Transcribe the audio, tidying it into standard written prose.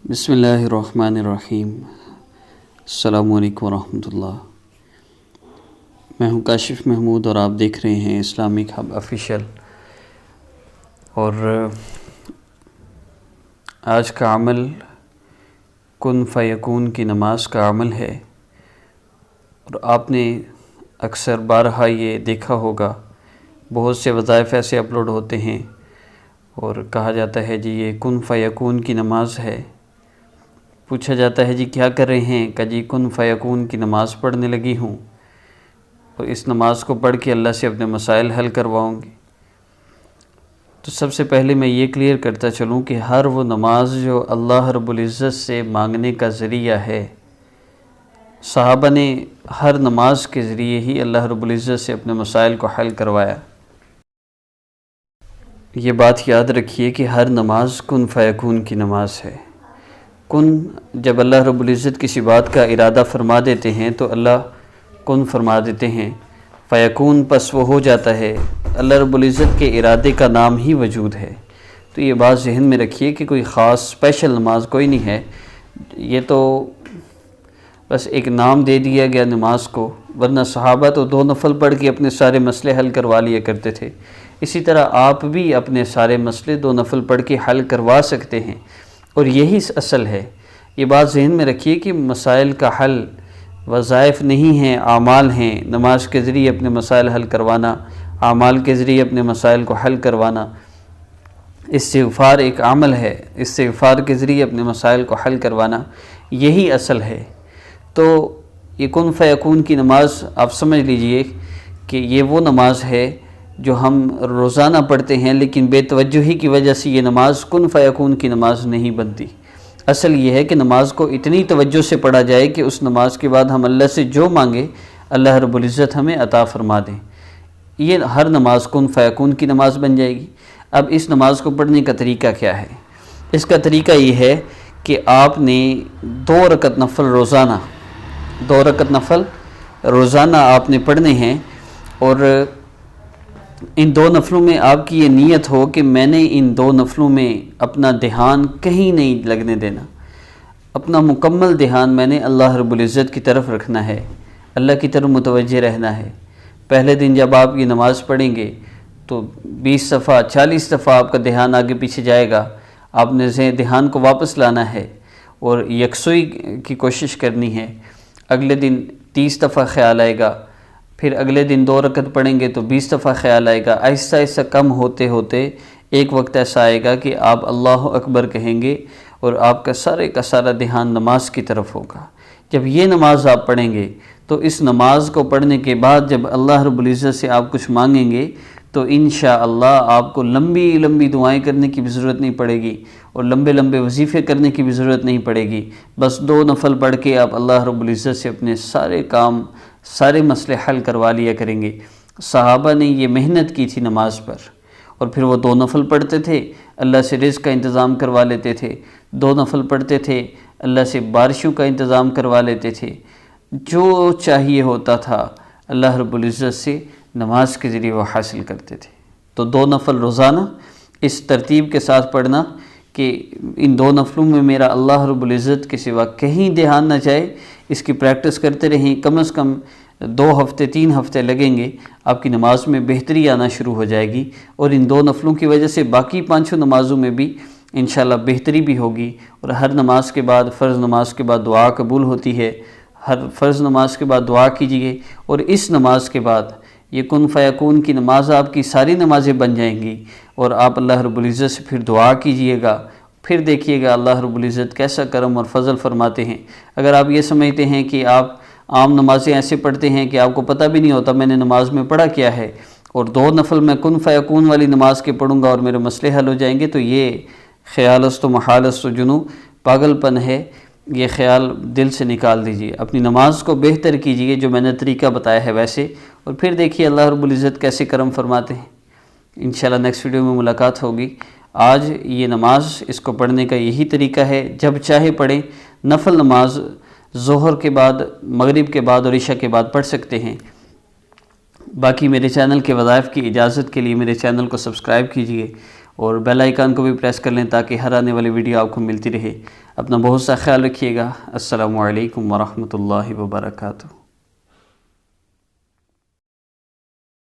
بسم اللہ الرحمن الرحیم۔ السلام علیکم ورحمۃ اللہ۔ میں ہوں کاشف محمود اور آپ دیکھ رہے ہیں اسلامک ہب آفیشیل۔ اور آج کا عمل کن فیکون کی نماز کا عمل ہے، اور آپ نے اکثر بارہا یہ دیکھا ہوگا، بہت سے وظائف ایسے اپلوڈ ہوتے ہیں اور کہا جاتا ہے جی یہ کن فیکون کی نماز ہے۔ پوچھا جاتا ہے جی کیا کر رہے ہیں؟ کہ جی کن فیکون کی نماز پڑھنے لگی ہوں، اور اس نماز کو پڑھ کے اللہ سے اپنے مسائل حل کرواؤں گی۔ تو سب سے پہلے میں یہ کلیئر کرتا چلوں کہ ہر وہ نماز جو اللہ رب العزت سے مانگنے کا ذریعہ ہے، صحابہ نے ہر نماز کے ذریعے ہی اللہ رب العزت سے اپنے مسائل کو حل کروایا۔ یہ بات یاد رکھیے کہ ہر نماز کن فیکون کی نماز ہے۔ کن، جب اللہ رب العزت کسی بات کا ارادہ فرما دیتے ہیں تو اللہ کن فرما دیتے ہیں، فیکون پس وہ ہو جاتا ہے۔ اللہ رب العزت کے ارادے کا نام ہی وجود ہے۔ تو یہ بات ذہن میں رکھیے کہ کوئی خاص اسپیشل نماز کوئی نہیں ہے، یہ تو بس ایک نام دے دیا گیا نماز کو، ورنہ صحابہ تو 2 نفل پڑھ کے اپنے سارے مسئلے حل کروا لیا کرتے تھے۔ اسی طرح آپ بھی اپنے سارے مسئلے 2 نفل پڑھ کے حل کروا سکتے ہیں، اور یہی اصل ہے۔ یہ بات ذہن میں رکھیے کہ مسائل کا حل وظائف نہیں ہیں، اعمال ہیں۔ نماز کے ذریعے اپنے مسائل حل کروانا، اعمال کے ذریعے اپنے مسائل کو حل کروانا، استغفار ایک عمل ہے، استغفار کے ذریعے اپنے مسائل کو حل کروانا، یہی اصل ہے۔ تو یہ کن فیکون کی نماز آپ سمجھ لیجئے کہ یہ وہ نماز ہے جو ہم روزانہ پڑھتے ہیں، لیکن بے توجہی کی وجہ سے یہ نماز کن فیکون کی نماز نہیں بنتی۔ اصل یہ ہے کہ نماز کو اتنی توجہ سے پڑھا جائے کہ اس نماز کے بعد ہم اللہ سے جو مانگے اللہ رب العزت ہمیں عطا فرما دیں۔ یہ ہر نماز کن فیکون کی نماز بن جائے گی۔ اب اس نماز کو پڑھنے کا طریقہ کیا ہے؟ اس کا طریقہ یہ ہے کہ آپ نے 2 رکعت نفل روزانہ، 2 رکعت نفل روزانہ آپ نے پڑھنے ہیں، اور ان 2 نفلوں میں آپ کی یہ نیت ہو کہ میں نے ان 2 نفلوں میں اپنا دھیان کہیں نہیں لگنے دینا، اپنا مکمل دھیان میں نے اللہ رب العزت کی طرف رکھنا ہے، اللہ کی طرف متوجہ رہنا ہے۔ پہلے دن جب آپ یہ نماز پڑھیں گے تو 20 دفعہ 40 دفعہ آپ کا دھیان آگے پیچھے جائے گا، آپ نے دھیان کو واپس لانا ہے اور یکسوئی کی کوشش کرنی ہے۔ اگلے دن 30 دفعہ خیال آئے گا، پھر اگلے دن 2 رکعت پڑھیں گے تو 20 دفعہ خیال آئے گا۔ آہستہ آہستہ کم ہوتے ہوتے ایک وقت ایسا آئے گا کہ آپ اللہ اکبر کہیں گے اور آپ کا سارا دھیان نماز کی طرف ہوگا۔ جب یہ نماز آپ پڑھیں گے تو اس نماز کو پڑھنے کے بعد جب اللہ رب العزت سے آپ کچھ مانگیں گے تو انشاءاللہ آپ کو لمبی لمبی دعائیں کرنے کی بھی ضرورت نہیں پڑے گی، اور لمبے لمبے وظیفے کرنے کی بھی ضرورت نہیں پڑے گی۔ بس 2 نفل پڑھ کے آپ اللہ رب العزت سے اپنے سارے کام، سارے مسئلے حل کروا لیا کریں گے۔ صحابہ نے یہ محنت کی تھی نماز پر، اور پھر وہ 2 نفل پڑھتے تھے، اللہ سے رزق کا انتظام کروا لیتے تھے، 2 نفل پڑھتے تھے، اللہ سے بارشوں کا انتظام کروا لیتے تھے، جو چاہیے ہوتا تھا اللہ رب العزت سے نماز کے ذریعے وہ حاصل کرتے تھے۔ تو 2 نفل روزانہ اس ترتیب کے ساتھ پڑھنا کہ ان 2 نفلوں میں میرا اللہ رب العزت کے سوا کہیں دھیان نہ جائے، اس کی پریکٹس کرتے رہیں۔ کم از کم 2 ہفتے 3 ہفتے لگیں گے، آپ کی نماز میں بہتری آنا شروع ہو جائے گی، اور ان 2 نفلوں کی وجہ سے باقی 5 نمازوں میں بھی انشاءاللہ بہتری بھی ہوگی۔ اور ہر نماز کے بعد، فرض نماز کے بعد دعا قبول ہوتی ہے، ہر فرض نماز کے بعد دعا کیجیے، اور اس نماز کے بعد یہ کن فیکون کی نماز آپ کی ساری نمازیں بن جائیں گی، اور آپ اللہ رب العزت سے پھر دعا کیجیے گا۔ پھر دیکھیے گا اللہ رب العزت کیسا کرم اور فضل فرماتے ہیں۔ اگر آپ یہ سمجھتے ہیں کہ آپ عام نمازیں ایسے پڑھتے ہیں کہ آپ کو پتہ بھی نہیں ہوتا میں نے نماز میں پڑھا کیا ہے، اور 2 نفل میں کن فیکون والی نماز کے پڑھوں گا اور میرے مسئلے حل ہو جائیں گے، تو یہ خیال است و محال است و جنو، پاگل پن ہے۔ یہ خیال دل سے نکال دیجیے، اپنی نماز کو بہتر کیجیے جو میں نے طریقہ بتایا ہے ویسے، اور پھر دیکھیے اللہ رب العزت کیسے کرم فرماتے ہیں۔ انشاءاللہ نیکسٹ ویڈیو میں ملاقات ہوگی۔ آج یہ نماز، اس کو پڑھنے کا یہی طریقہ ہے، جب چاہے پڑھیں۔ نفل نماز ظہر کے بعد، مغرب کے بعد اور عشاء کے بعد پڑھ سکتے ہیں۔ باقی میرے چینل کے وظائف کی اجازت کے لیے میرے چینل کو سبسکرائب کیجیے، اور بیل آئیکن کو بھی پریس کر لیں تاکہ ہر آنے والی ویڈیو آپ کو ملتی رہے۔ اپنا بہت سا خیال رکھیے گا۔ السلام علیکم ورحمۃ اللہ وبرکاتہ۔